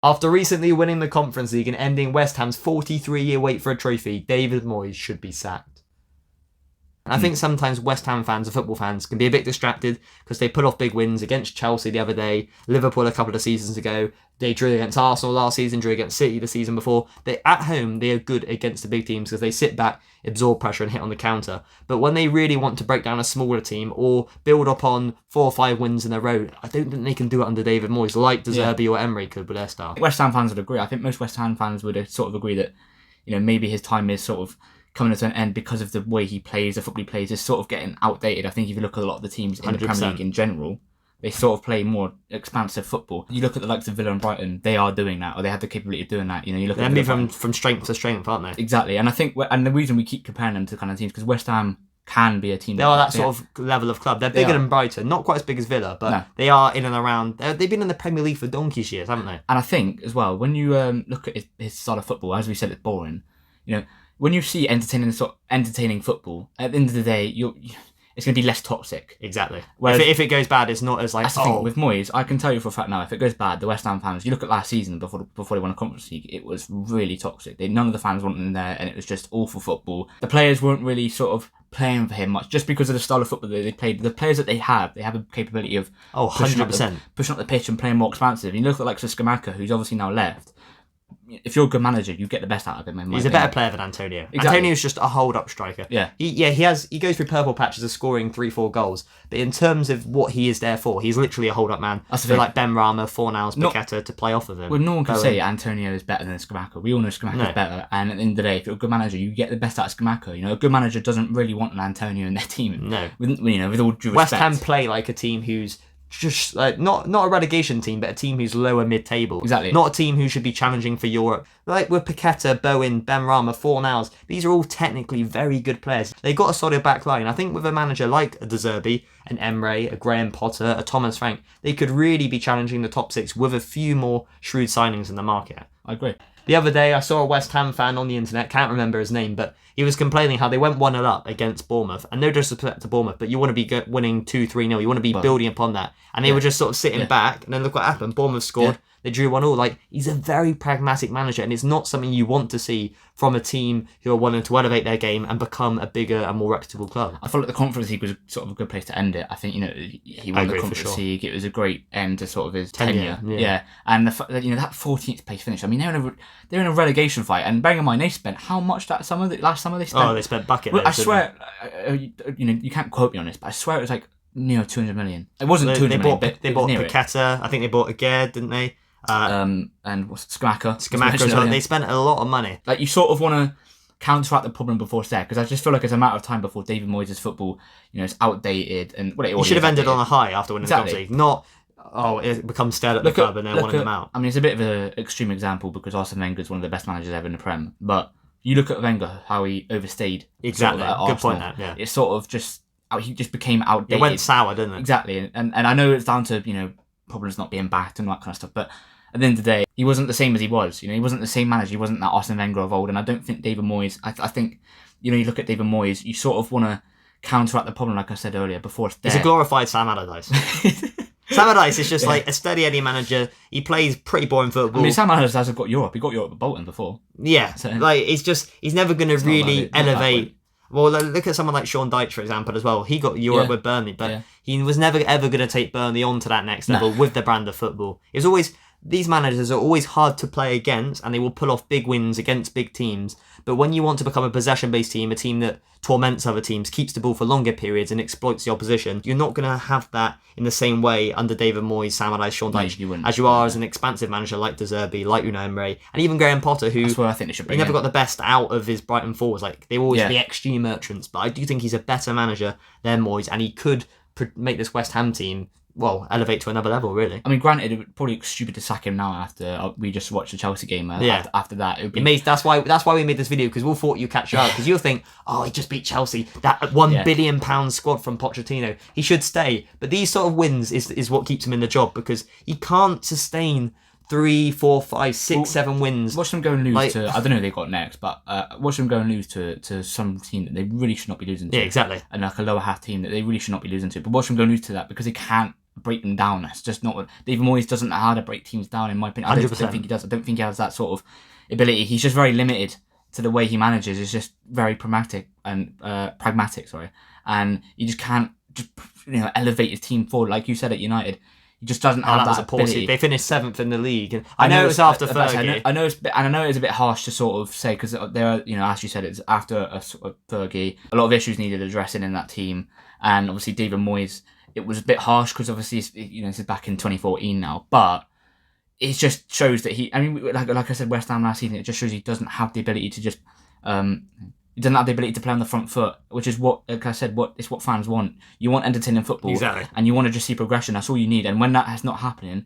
After recently winning the Conference League and ending West Ham's 43-year wait for a trophy, David Moyes should be sacked. And I think sometimes West Ham fans or football fans can be a bit distracted because they put off big wins against Chelsea the other day, Liverpool a couple of seasons ago. They drew against Arsenal last season, drew against City the season before. At home, they are good against the big teams because they sit back, absorb pressure and hit on the counter. But when they really want to break down a smaller team or build upon 4 or 5 wins in a row, I don't think they can do it under David Moyes like De Zerbi or Emery could with their style. West Ham fans would agree. I think most West Ham fans would sort of agree that, maybe his time is sort of coming to an end because of the way he plays, the football he plays is sort of getting outdated. I think if you look at a lot of the teams in 100%. The Premier League in general, they sort of play more expansive football. You look at the likes of Villa and Brighton, they are doing that, or they have the capability of doing that. You look at them from strength to strength, aren't they? Exactly, and I think, and the reason we keep comparing them to kind of teams because West Ham can be a team. They are that sort of level of club. They're bigger than Brighton, not quite as big as Villa, but they are in and around. They've been in the Premier League for donkey's years, haven't they? And I think as well, when you look at his style of football, as we said, it's boring. When you see entertaining football, at the end of the day, it's going to be less toxic. Exactly. Whereas if it goes bad, it's not as like. That's the thing with Moyes. I can tell you for a fact now, if it goes bad, the West Ham fans. You look at last season before they won a Conference League, it was really toxic. None of the fans wanted in there, and it was just awful football. The players weren't really sort of playing for him much, just because of the style of football that they played. The players that they have a capability of 100% pushing up the pitch and playing more expansive. You look at like Skamaka, who's obviously now left. If you're a good manager, you get the best out of him. He's a better player than Antonio. Exactly. Antonio's just a hold-up striker. Yeah. He goes through purple patches of scoring 3-4 goals, but in terms of what he is there for, he's literally a hold-up man. That's like Ben Rama, Fornals, Paqueta to play off of him. Well, no one can say Antonio is better than Skamaka. We all know Skamaka is better, and at the end of the day, if you're a good manager, you get the best out of Skamaka. A good manager doesn't really want an Antonio in their team. No. With all due respect. West Ham play like a team who's just like not a relegation team, but a team who's lower mid-table. Exactly. Not a team who should be challenging for Europe. Like with Paqueta, Bowen, Ben Rama, Fornals, these are all technically very good players. They've got a solid back line. I think with a manager like a De Zerbi, an Emery, a Graham Potter, a Thomas Frank, they could really be challenging the top 6 with a few more shrewd signings in the market. I agree. The other day, I saw a West Ham fan on the internet, can't remember his name, but he was complaining how they went 1-0 up against Bournemouth. And no disrespect to Bournemouth, but you want to be winning 2-3-0. You want to be building upon that. And they were just sort of sitting back, and then look what happened. Bournemouth scored. Yeah. They drew 1-1. Like, he's a very pragmatic manager, and it's not something you want to see from a team who are wanting to elevate their game and become a bigger and more reputable club. I felt like the Conference League was sort of a good place to end it. I think, he won the Conference League. It was a great end to sort of his tenure. Yeah. And the fact that, that 14th place finish. I mean, they're in a relegation fight, and bearing in mind, they spent how much last summer they spent? Oh, they spent bucket loads. I swear, you can't quote me on this, but I swear it was like near 200 million. It wasn't 200 million, but they bought Paqueta. I think they bought Aged, didn't they? And what's Skamaka as well. They spent a lot of money. Like, you sort of want to counteract the problem before it's there, because I just feel like it's a matter of time before David Moyes' football, it's outdated, and he should have ended on a high after winning the Conference League, not it becomes dead at the club and they're wanting them out. I mean, it's a bit of an extreme example because Arsene Wenger is one of the best managers ever in the Prem, but you look at Wenger, how he overstayed. Exactly, sort of good point there. Yeah, it's sort of just he just became outdated. It went sour, didn't it? Exactly, and I know it's down to problems not being backed and all that kind of stuff, but at the end of the day, he wasn't the same as he was. He wasn't the same manager. He wasn't that Arsene Wenger of old. And I don't think David Moyes. I think you look at David Moyes, you sort of want to counteract the problem, like I said earlier, before it's there. He's a glorified Sam Allardyce. Sam Allardyce is just like a steady Eddie manager. He plays pretty boring football. I mean, Sam Allardyce has got Europe. He got Europe at Bolton before. Yeah, so, like he's never going to really elevate. Well, look at someone like Sean Dyche, for example, as well. He got Europe with Burnley, but he was never ever going to take Burnley on to that next level with the brand of football. It was always. These managers are always hard to play against, and they will pull off big wins against big teams. But when you want to become a possession-based team, a team that torments other teams, keeps the ball for longer periods and exploits the opposition, you're not going to have that in the same way under David Moyes, Sam Allardyce, Sean Dyche, as you are as an expansive manager like De Zerbi, like Unai Emery, and even Graham Potter, who that's where I think they should bring he never got the best out of his Brighton forwards. Like, they were always the XG merchants, but I do think he's a better manager than Moyes, and he could make this West Ham team elevate to another level, really. I mean, granted, it would probably be stupid to sack him now after we just watched the Chelsea game. After that, it would be... That's why we made this video, because we'll thought you'd catch you out, because you'll think, he just beat Chelsea, that £1 billion squad from Pochettino, he should stay. But these sort of wins is what keeps him in the job, because he can't sustain 3, 4, 5, 6, 7 wins. Watch them go and lose to, I don't know who they got next, but watch them go and lose to some team that they really should not be losing to. Yeah, exactly. And like a lower half team that they really should not be losing to. But watch them go and lose to that, because they can't break them down. That's just not what David Moyes doesn't know how to break teams down. In my opinion, I don't think he does. I don't think he has that sort of ability. He's just very limited to the way he manages. It's just very pragmatic, and you just can't elevate his team forward like you said at United. He just doesn't have that ability. They finished 7th in the league. And I know it was after Fergie. I know it's a bit harsh to sort of say because there are, as you said, it's after a sort of Fergie. A lot of issues needed addressing in that team, and obviously David Moyes. It was a bit harsh because obviously this is back in 2014 now, but it just shows that he. I mean, like I said, West Ham last season. It just shows he doesn't have the ability to just. He doesn't have the ability to play on the front foot, which is what, like I said, it's what fans want. You want entertaining football, exactly, and you want to just see progression. That's all you need. And when that is not happening,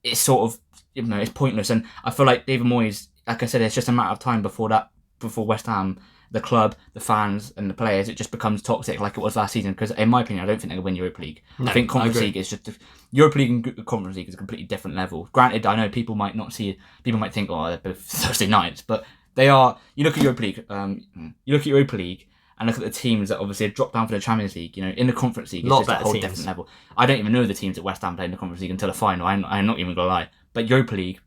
it's sort of it's pointless. And I feel like David Moyes, like I said, it's just a matter of time before West Ham, the club, the fans, and the players, it just becomes toxic like it was last season. Because in my opinion, I don't think they can win Europa League. No, I think Conference League is just Europa League and Conference League is a completely different level. Granted, I know people might not see it. People might think, oh, they're both Thursday nights, but. They are. You look at Europa League. And look at the teams that obviously have dropped down for the Champions League. In the Conference League, it's just a whole different level. I don't even know the teams that West Ham play in the Conference League until the final. I'm not even gonna lie. But Europa League,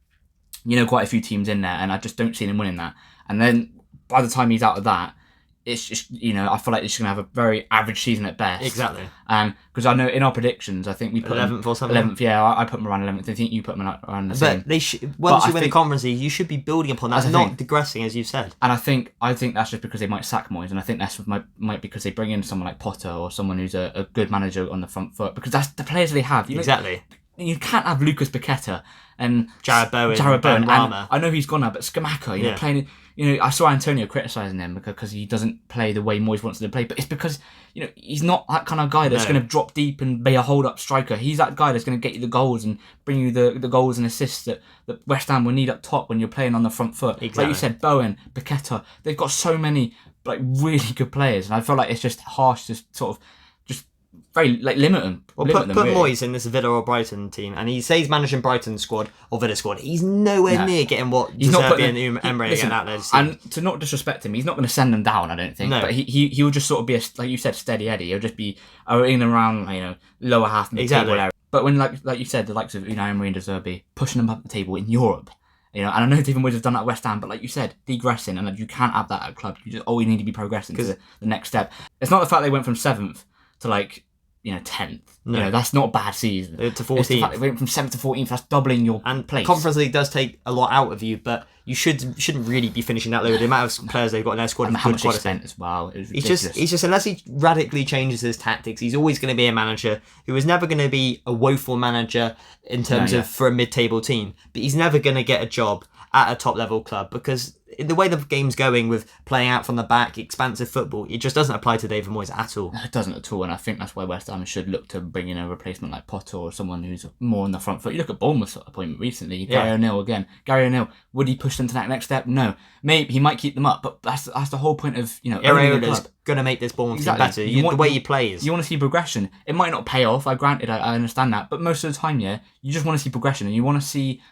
quite a few teams in there, and I just don't see them winning that. And then by the time he's out of that, it's just I feel like he's gonna have a very average season at best. Exactly. Because I know in our predictions, I think we put 11th or something. 11th, yeah. I put him around 11th. I think you put him around the same. But once you win the Conference League, you should be building upon that, not digressing, as you said. And I think that's just because they might sack Moyes, and I think that's might because they bring in someone like Potter or someone who's a good manager on the front foot, because that's the players they have. Exactly. You can't have Lucas Paqueta and Jared Bowen, and I know he's gone now, but Scamacca, playing. I saw Antonio criticising him because he doesn't play the way Moyes wants him to play, but it's because he's not that kind of guy that's going to drop deep and be a hold-up striker. He's that guy that's going to get you the goals and bring you the goals and assists that West Ham will need up top when you're playing on the front foot. Exactly. Like you said, Bowen, Paqueta, they've got so many really good players, and I feel like it's just harsh to sort of just very limit them. Well, put Moyes in this Villa or Brighton team, and he says managing Brighton's squad or Villa squad. He's nowhere near getting what he's not putting Emery getting out there. And to not disrespect him, he's not going to send them down. I don't think. No. But he will just sort of be like you said, steady Eddie. He'll just be in and around lower half mid-table area. But when like you said, the likes of Unai Emery and De Zerbi pushing them up the table in Europe. And I know David Moyes has done that at West Ham, but like you said, degressing, and you can't have that at a club. You just always need to be progressing to the next step. It's not the fact they went from 7th to 10th. No. That's not a bad season. To 14th. They went from 7th to 14th. That's doubling your place. Conference League does take a lot out of you, but you shouldn't really be finishing that low with the amount of players they've got in their squad. And how much they spent as well. He's just unless he radically changes his tactics, he's always going to be a manager who is never going to be a woeful manager in terms of for a mid-table team. But he's never going to get a job at a top-level club because the way the game's going with playing out from the back, expansive football, it just doesn't apply to David Moyes at all. It doesn't at all, and I think that's why West Ham should look to bring in a replacement like Potter or someone who's more on the front foot. You look at Bournemouth's appointment recently, Gary O'Neill again. Gary O'Neill, would he push them to that next step? No. Maybe he might keep them up, but that's the whole point of Areola's going to make this Bournemouth team better. The way he plays. You want to see progression. It might not pay off, I understand that, but most of the time, you just want to see progression, and you want to see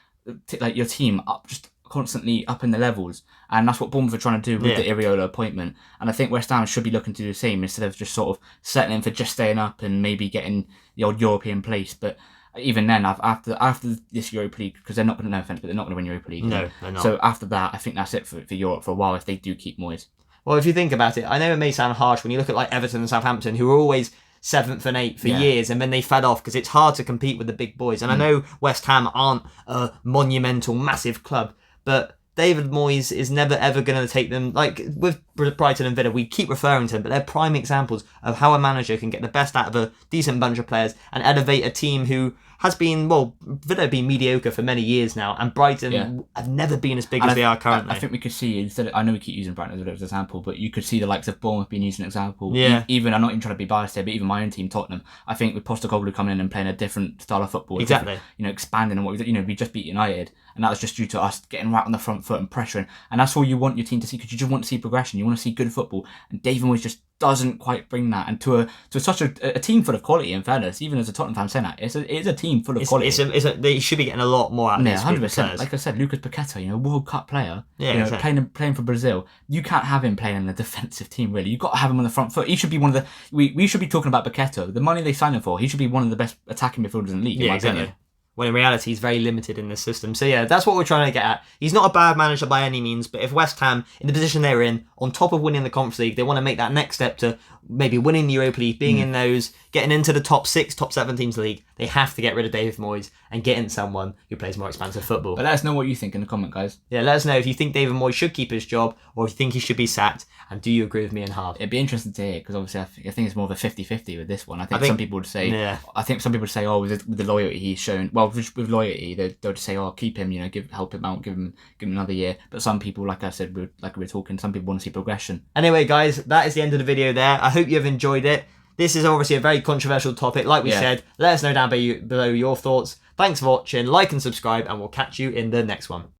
your team up just constantly up in the levels, and that's what Bournemouth are trying to do with the Areola appointment. And I think West Ham should be looking to do the same instead of just sort of settling for just staying up and maybe getting the old European place. But even then, after this Europa League, because they're not going to, no offense, but they're not going to win Europa League. No, they're not. So after that, I think that's it for Europe for a while if they do keep Moyes. Well, if you think about it, I know it may sound harsh when you look at Everton and Southampton, who were always 7th and 8th for years, and then they fell off because it's hard to compete with the big boys. And I know West Ham aren't a monumental, massive club, but David Moyes is never ever going to take them, with Brighton and Villa, we keep referring to them, but they're prime examples of how a manager can get the best out of a decent bunch of players and elevate a team who has been, Villa have been mediocre for many years now, and Brighton have never been as big as they are currently. I think we could see, I know we keep using Brighton as an example, but you could see the likes of Bournemouth being used as an example. Yeah. Even, I'm not even trying to be biased here, but even my own team, Tottenham, I think with Postecoglou coming in and playing a different style of football. Exactly. Expanding on what we just beat United, and that was just due to us getting right on the front foot and pressuring, and that's all you want your team to see, because you just want to see progression, you want to see good football, and David Moyes just doesn't quite bring that, and to such a team full of quality. In fairness, even as a Tottenham fan saying that, it is a team full of quality. They should be getting a lot more out of these 100%. Like I said, Lucas Paqueta, World Cup player, exactly. playing for Brazil. You can't have him playing in a defensive team, really. You've got to have him on the front foot. He should be one of the. We should be talking about Paqueta. The money they signed him for, he should be one of the best attacking midfielders in the league. In my opinion. When in reality, he's very limited in this system. So yeah, that's what we're trying to get at. He's not a bad manager by any means, but if West Ham, in the position they're in, on top of winning the Conference League, they want to make that next step to maybe winning the Europa League, being in those, getting into the top 6, top 7 teams of the league, they have to get rid of David Moyes and get in someone who plays more expansive football. But let us know what you think in the comment, guys. Yeah, let us know if you think David Moyes should keep his job or if you think he should be sacked, and do you agree with me and Harv? It'd be interesting to hear, because obviously I think it's more of a 50-50 with this one. I think some people would say, oh, with the loyalty he's shown, well, with loyalty, they'll just say, oh, keep him, help him out, give him another year. But some people, like I said, like we were talking, some people want to see progression. Anyway, guys, that is the end of the video there. I hope you've enjoyed it. This is obviously a very controversial topic. Like we said, let us know down below your thoughts. Thanks for watching, like and subscribe, and we'll catch you in the next one.